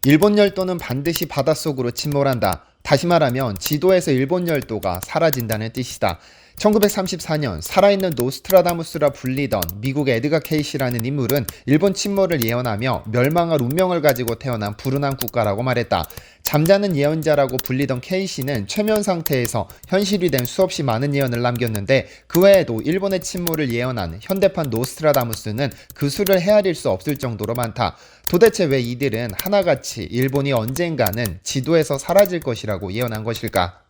일본 열도는 반드시 바닷속으로 침몰한다. 다시 말하면 지도에서 일본 열도가 사라진다는 뜻이다. 1934년 살아있는 노스트라다무스라 불리던 미국 에드가 케이시라는 인물은 일본 침몰을 예언하며 멸망할 운명을 가지고 태어난 불운한 국가라고 말했다. 잠자는 예언자라고 불리던 케이시는 최면 상태에서 현실이 된 수없이 많은 예언을 남겼는데 그 외에도 일본의 침몰을 예언한 현대판 노스트라다무스는 그 수를 헤아릴 수 없을 정도로 많다. 도대체 왜 이들은 하나같이 일본이 언젠가는 지도에서 사라질 것이라고 예언한 것일까?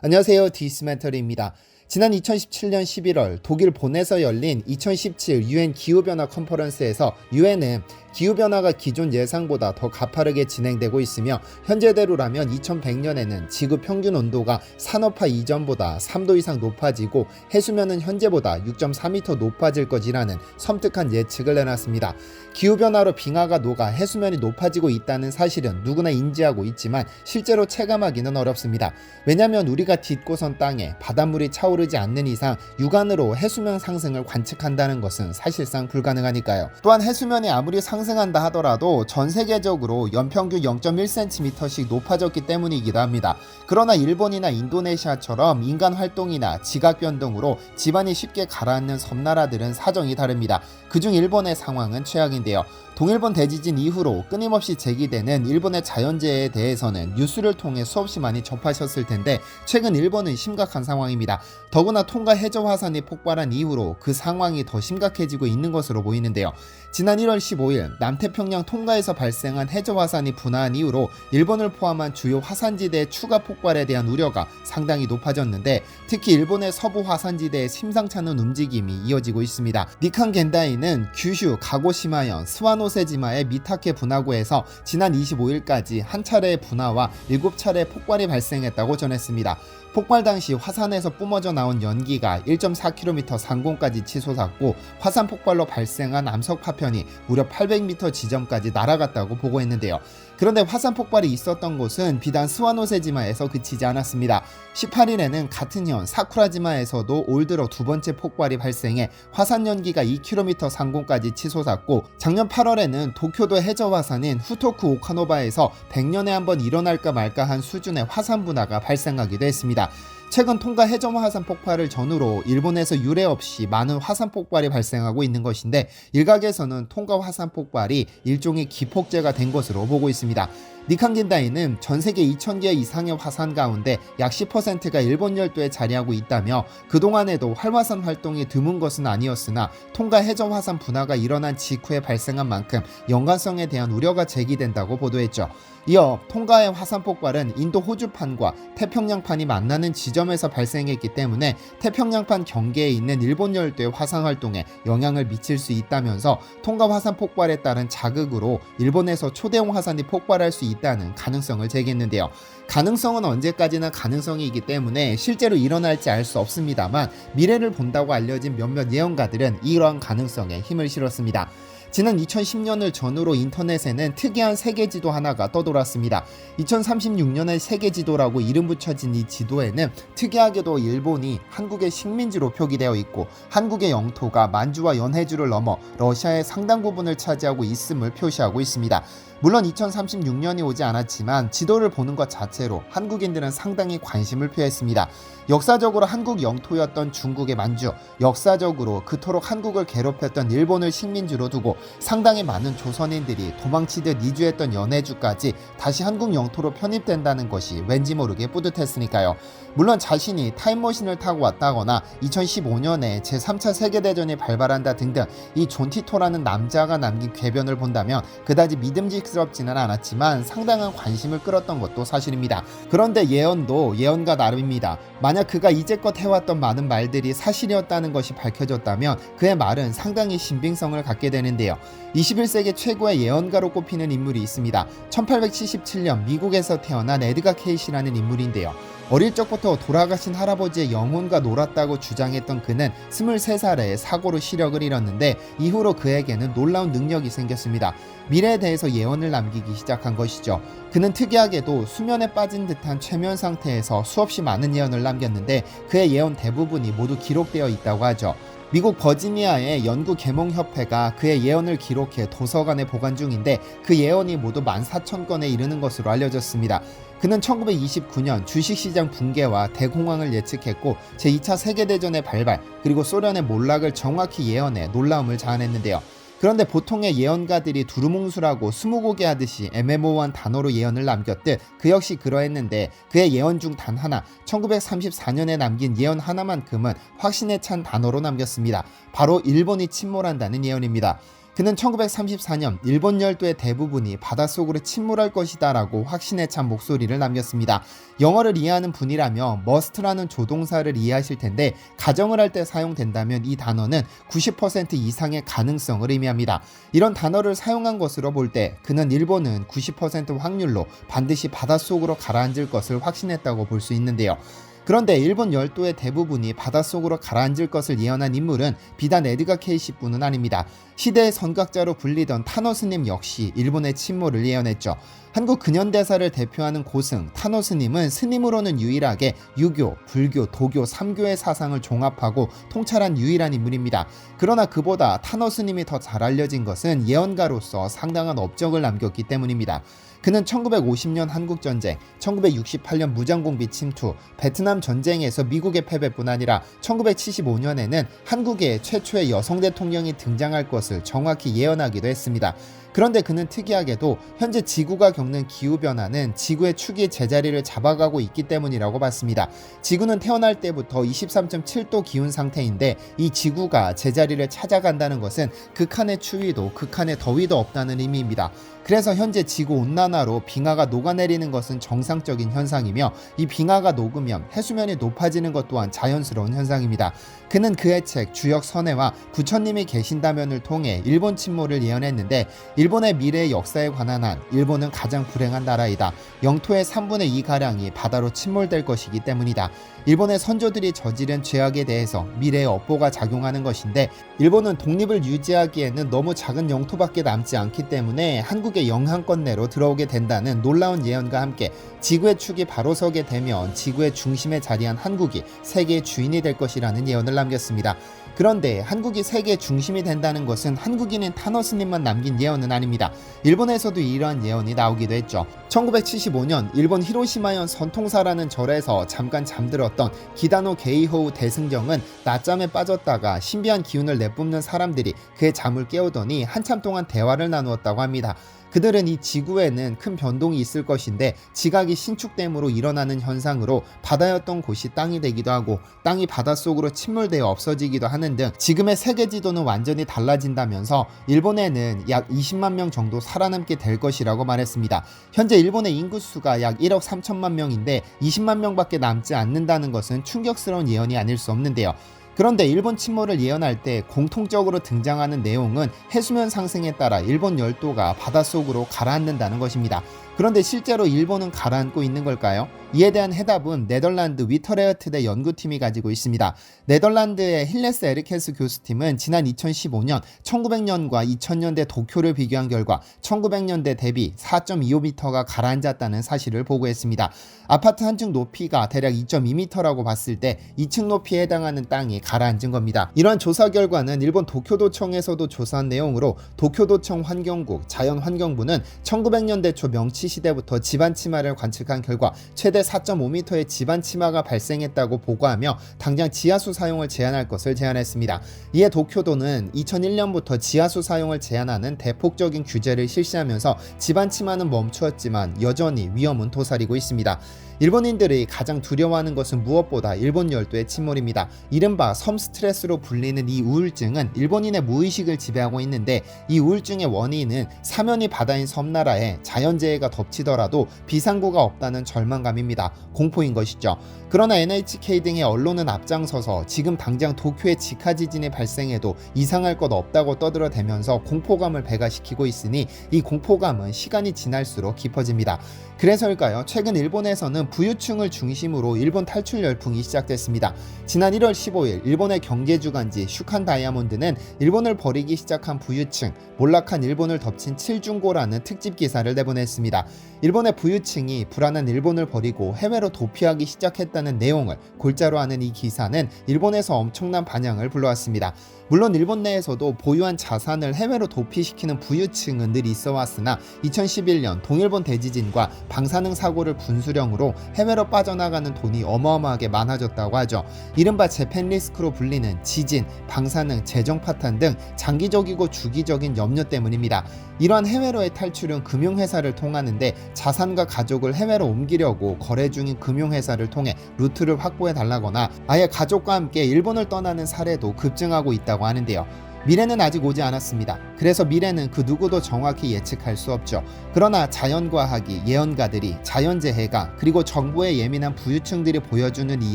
안녕하세요, 디스멘터리입니다. 지난 2017년 11월 독일 본에서 열린 2017 UN 기후변화 컨퍼런스에서 UN은 기후변화가 기존 예상보다 더 가파르게 진행되고 있으며 현재대로라면 2100년에는 지구 평균 온도가 산업화 이전보다 3도 이상 높아지고 해수면은 현재보다 6.4m 높아질 것이라는 섬뜩한 예측을 내놨습니다. 기후변화로 빙하가 녹아 해수면이 높아지고 있다는 사실은 누구나 인지하고 있지만 실제로 체감하기는 어렵습니다. 왜냐하면 우리가 딛고선 땅에 바닷물이 차오르지 않는 이상 육안으로 해수면 상승을 관측한다는 것은 사실상 불가능하니까요. 또한 해수면이 아무리 상승한다 하더라도 전 세계적으로 연평균 0.1cm씩 높아졌기 때문이기도 합니다. 그러나 일본이나 인도네시아처럼 인간 활동이나 지각 변동으로 지반이 쉽게 가라앉는 섬나라들은 사정이 다릅니다. 그중 일본의 상황은 최악인데요. 동일본 대지진 이후로 끊임없이 제기되는 일본의 자연재해에 대해서는 뉴스를 통해 수없이 많이 접하셨을 텐데 최근 일본은 심각한 상황입니다. 더구나 통가 해저 화산이 폭발한 이후로 그 상황이 더 심각해지고 있는 것으로 보이는데요. 지난 1월 15일 남태평양 통가에서 발생한 해저 화산이 분화한 이후로 일본을 포함한 주요 화산지대의 추가 폭발에 대한 우려가 상당히 높아졌는데 특히 일본의 서부 화산지대의 심상치 않은 움직임이 이어지고 있습니다. 니칸 겐다이는 규슈 가고시마현 스와노세지마의 미타케 분화구에서 지난 25일까지 한 차례의 분화와 7차례의 폭발이 발생했다고 전했습니다. 폭발 당시 화산에서 뿜어져 나온 연기가 1.4km 상공까지 치솟았고 화산 폭발로 발생한 암석 파편이 무려 800m 지점까지 날아갔다고 보고했는데요. 그런데 화산 폭발이 있었던 곳은 비단 스와노세지마에서 그치지 않았습니다. 18일에는 같은 현 사쿠라지마에서도 올 들어 두 번째 폭발이 발생해 화산 연기가 2km 상공까지 치솟았고 작년 8월에는 도쿄도 해저 화산인 후토쿠 오카노바에서 100년에 한 번 일어날까 말까 한 수준의 화산 분화가 발생하기도 했습니다. 최근 통가 해저 화산 폭발을 전후로 일본에서 유례 없이 많은 화산 폭발이 발생하고 있는 것인데 일각에서는 통가 화산 폭발이 일종의 기폭제가 된 것으로 보고 있습니다. 니칸 겐다이는 전 세계 2,000개 이상의 화산 가운데 약 10%가 일본 열도에 자리하고 있다며 그동안에도 활화산 활동이 드문 것은 아니었으나 통가 해저 화산 분화가 일어난 직후에 발생한 만큼 연관성에 대한 우려가 제기된다고 보도했죠. 이어 통가의 화산 폭발은 인도 호주판과 태평양판이 만나는 지점에서 발생했기 때문에 태평양판 경계에 있는 일본 열도의 화산 활동에 영향을 미칠 수 있다면서 통가 화산 폭발에 따른 자극으로 일본에서 초대형 화산이 폭발할 수 있다는 가능성을 제기했는데요. 가능성은 언제까지나 가능성이기 때문에 실제로 일어날지 알 수 없습니다만 미래를 본다고 알려진 몇몇 예언가들은 이러한 가능성에 힘을 실었습니다. 지난 2010년을 전후로 인터넷에는 특이한 세계지도 하나가 떠돌았습니다. 2036년의 세계지도라고 이름 붙여진 이 지도에는 특이하게도 일본이 한국의 식민지로 표기되어 있고 한국의 영토가 만주와 연해주를 넘어 러시아의 상당 부분을 차지하고 있음을 표시하고 있습니다. 물론 2036년이 오지 않았지만 지도를 보는 것 자체로 한국인들은 상당히 관심을 표했습니다. 역사적으로 한국 영토였던 중국의 만주, 역사적으로 그토록 한국을 괴롭혔던 일본을 식민지로 두고 상당히 많은 조선인들이 도망치듯 이주했던 연해주까지 다시 한국 영토로 편입된다는 것이 왠지 모르게 뿌듯했으니까요. 물론 자신이 타임머신을 타고 왔다거나 2015년에 제3차 세계대전이 발발한다 등등 이 존 티토라는 남자가 남긴 궤변을 본다면 그다지 믿음직스럽지는 않았지만 상당한 관심을 끌었던 것도 사실입니다. 그런데 예언도 예언가 나름입니다. 만약 그가 이제껏 해왔던 많은 말들이 사실이었다는 것이 밝혀졌다면 그의 말은 상당히 신빙성을 갖게 되는데요. 21세기 최고의 예언가로 꼽히는 인물이 있습니다. 1877년 미국에서 태어난 에드가 케이시라는 인물인데요. 어릴 적부터 돌아가신 할아버지의 영혼과 놀았다고 주장했던 그는 23살에 사고로 시력을 잃었는데 이후로 그에게는 놀라운 능력이 생겼습니다. 미래에 대해서 예언을 남기기 시작한 것이죠. 그는 특이하게도 수면에 빠진 듯한 최면 상태에서 수없이 많은 예언을 남겼는데 그의 예언 대부분이 모두 기록되어 있다고 하죠. 미국 버지니아의 연구개몽협회가 그의 예언을 기록해 도서관에 보관 중인데 그 예언이 모두 14,000건에 이르는 것으로 알려졌습니다. 그는 1929년 주식시장 붕괴와 대공황을 예측했고 제2차 세계대전의 발발 그리고 소련의 몰락을 정확히 예언해 놀라움을 자아냈는데요. 그런데 보통의 예언가들이 두루뭉술하고 스무고개 하듯이 애매모호한 단어로 예언을 남겼듯 그 역시 그러했는데 그의 예언 중 단 하나 1934년에 남긴 예언 하나만큼은 확신에 찬 단어로 남겼습니다. 바로 일본이 침몰한다는 예언입니다. 그는 1934년 일본 열도의 대부분이 바닷속으로 침몰할 것이다 라고 확신에 찬 목소리를 남겼습니다. 영어를 이해하는 분이라면 must라는 조동사를 이해하실 텐데 가정을 할 때 사용된다면 이 단어는 90% 이상의 가능성을 의미합니다. 이런 단어를 사용한 것으로 볼 때 그는 일본은 90% 확률로 반드시 바닷속으로 가라앉을 것을 확신했다고 볼 수 있는데요. 그런데 일본 열도의 대부분이 바닷속으로 가라앉을 것을 예언한 인물은 비단 에드가 케이시뿐은 아닙니다. 시대의 선각자로 불리던 타노스님 역시 일본의 침몰을 예언했죠. 한국 근현대사를 대표하는 고승 타노스님은 스님으로는 유일하게 유교, 불교, 도교 3교의 사상을 종합하고 통찰한 유일한 인물입니다. 그러나 그보다 타노스님이 더 잘 알려진 것은 예언가로서 상당한 업적을 남겼기 때문입니다. 그는 1950년 한국전쟁, 1968년 무장공비 침투, 베트남 전쟁에서 미국의 패배뿐 아니라 1975년에는 한국에 최초의 여성 대통령이 등장할 것을 정확히 예언하기도 했습니다. 그런데 그는 특이하게도 현재 지구가 겪는 기후변화는 지구의 축이 제자리를 잡아가고 있기 때문이라고 봤습니다. 지구는 태어날 때부터 23.7도 기온 상태인데 이 지구가 제자리를 찾아간다는 것은 극한의 추위도 극한의 더위도 없다는 의미입니다. 그래서 현재 지구온난화로 빙하가 녹아내리는 것은 정상적인 현상이며 이 빙하가 녹으면 해수면이 높아지는 것 또한 자연스러운 현상입니다. 그는 그의 책 주역 선해와 부처님이 계신다면을 통해 일본 침몰을 예언했는데 일본의 미래의 역사에 관한 한 일본은 가장 불행한 나라이다. 영토의 3분의 2가량이 바다로 침몰될 것이기 때문이다. 일본의 선조들이 저지른 죄악에 대해서 미래의 업보가 작용하는 것인데 일본은 독립을 유지하기에는 너무 작은 영토밖에 남지 않기 때문에 한국의 영향권 내로 들어오게 된다는 놀라운 예언과 함께 지구의 축이 바로 서게 되면 지구의 중심에 자리한 한국이 세계의 주인이 될 것이라는 예언을 남겼습니다. 그런데 한국이 세계의 중심이 된다는 것은 한국인인 타노스님만 남긴 예언은 아닙니다. 일본에서도 이러한 예언이 나오기도 했죠. 1975년 일본 히로시마현 선통사라는 절에서 잠깐 잠들었던 기다노 게이호우 대승정은 낮잠에 빠졌다가 신비한 기운을 내뿜는 사람들이 그의 잠을 깨우더니 한참 동안 대화를 나누었다고 합니다. 그들은 이 지구에는 큰 변동이 있을 것인데 지각이 신축됨으로 일어나는 현상으로 바다였던 곳이 땅이 되기도 하고 땅이 바닷속으로 침몰되어 없어지기도 하는 등 지금의 세계 지도는 완전히 달라진다면서 일본에는 약 20만 명 정도 살아남게 될 것이라고 말했습니다. 현재 일본의 인구수가 약 1억 3천만 명인데 20만 명밖에 남지 않는다는 것은 충격스러운 예언이 아닐 수 없는데요. 그런데 일본 침몰을 예언할 때 공통적으로 등장하는 내용은 해수면 상승에 따라 일본 열도가 바닷속으로 가라앉는다는 것입니다. 그런데 실제로 일본은 가라앉고 있는 걸까요? 이에 대한 해답은 네덜란드 위터레흐트대 연구팀이 가지고 있습니다. 네덜란드의 힐레스 에르케스 교수팀은 지난 2015년 1900년과 2000년대 도쿄를 비교한 결과 1900년대 대비 4.25m가 가라앉았다는 사실을 보고했습니다. 아파트 한 층 높이가 대략 2.2m라고 봤을 때 2층 높이에 해당하는 땅이 가라앉은 겁니다. 이러한 조사 결과는 일본 도쿄도청에서도 조사한 내용으로 도쿄도청 환경국 자연환경부는 1900년대 초 명치 시대부터 지반 침하를 관측한 결과 최대 4.5m의 지반 침하가 발생했다고 보고하며 당장 지하수 사용을 제한할 것을 제안했습니다. 이에 도쿄도는 2001년부터 지하수 사용을 제한하는 대폭적인 규제를 실시하면서 지반 침하는 멈추었지만 여전히 위험은 도사리고 있습니다. 일본인들이 가장 두려워하는 것은 무엇보다 일본 열도의 침몰입니다. 이른바 섬 스트레스로 불리는 이 우울증은 일본인의 무의식을 지배하고 있는데 이 우울증의 원인은 사면이 바다인 섬나라에 자연재해가 덮치더라도 비상구가 없다는 절망감입니다. 공포인 것이죠. 그러나 NHK 등의 언론은 앞장서서 지금 당장 도쿄에 직하지진이 발생해도 이상할 것 없다고 떠들어대면서 공포감을 배가시키고 있으니 이 공포감은 시간이 지날수록 깊어집니다. 그래서일까요? 최근 일본에서는 일본은 부유층을 중심으로 일본 탈출 열풍이 시작됐습니다. 지난 1월 15일 일본의 경제주간지 슈칸 다이아몬드는 일본을 버리기 시작한 부유층, 몰락한 일본을 덮친 칠중고라는 특집 기사를 내보냈습니다. 일본의 부유층이 불안한 일본을 버리고 해외로 도피하기 시작했다는 내용을 골자로 하는 이 기사는 일본에서 엄청난 반향을 불러왔습니다. 물론 일본 내에서도 보유한 자산을 해외로 도피시키는 부유층은 늘 있어 왔으나 2011년 동일본 대지진과 방사능 사고를 분수령으로 해외로 빠져나가는 돈이 어마어마하게 많아졌다고 하죠. 이른바 재팬 리스크로 불리는 지진, 방사능, 재정 파탄 등 장기적이고 주기적인 염려 때문입니다. 이러한 해외로의 탈출은 금융회사를 통하는데 자산과 가족을 해외로 옮기려고 거래 중인 금융회사를 통해 루트를 확보해 달라거나 아예 가족과 함께 일본을 떠나는 사례도 급증하고 있다고 하는데요. 미래는 아직 오지 않았습니다. 그래서 미래는 그 누구도 정확히 예측할 수 없죠. 그러나 자연과학이, 예언가들이, 자연재해가, 그리고 정부의 예민한 부유층들이 보여주는 이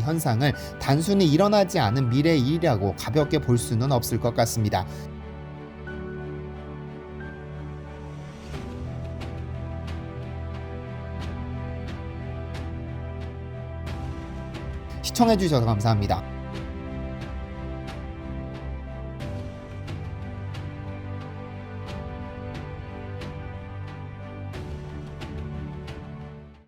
현상을 단순히 일어나지 않은 미래의 일이라고 가볍게 볼 수는 없을 것 같습니다. 시청해주셔서 감사합니다.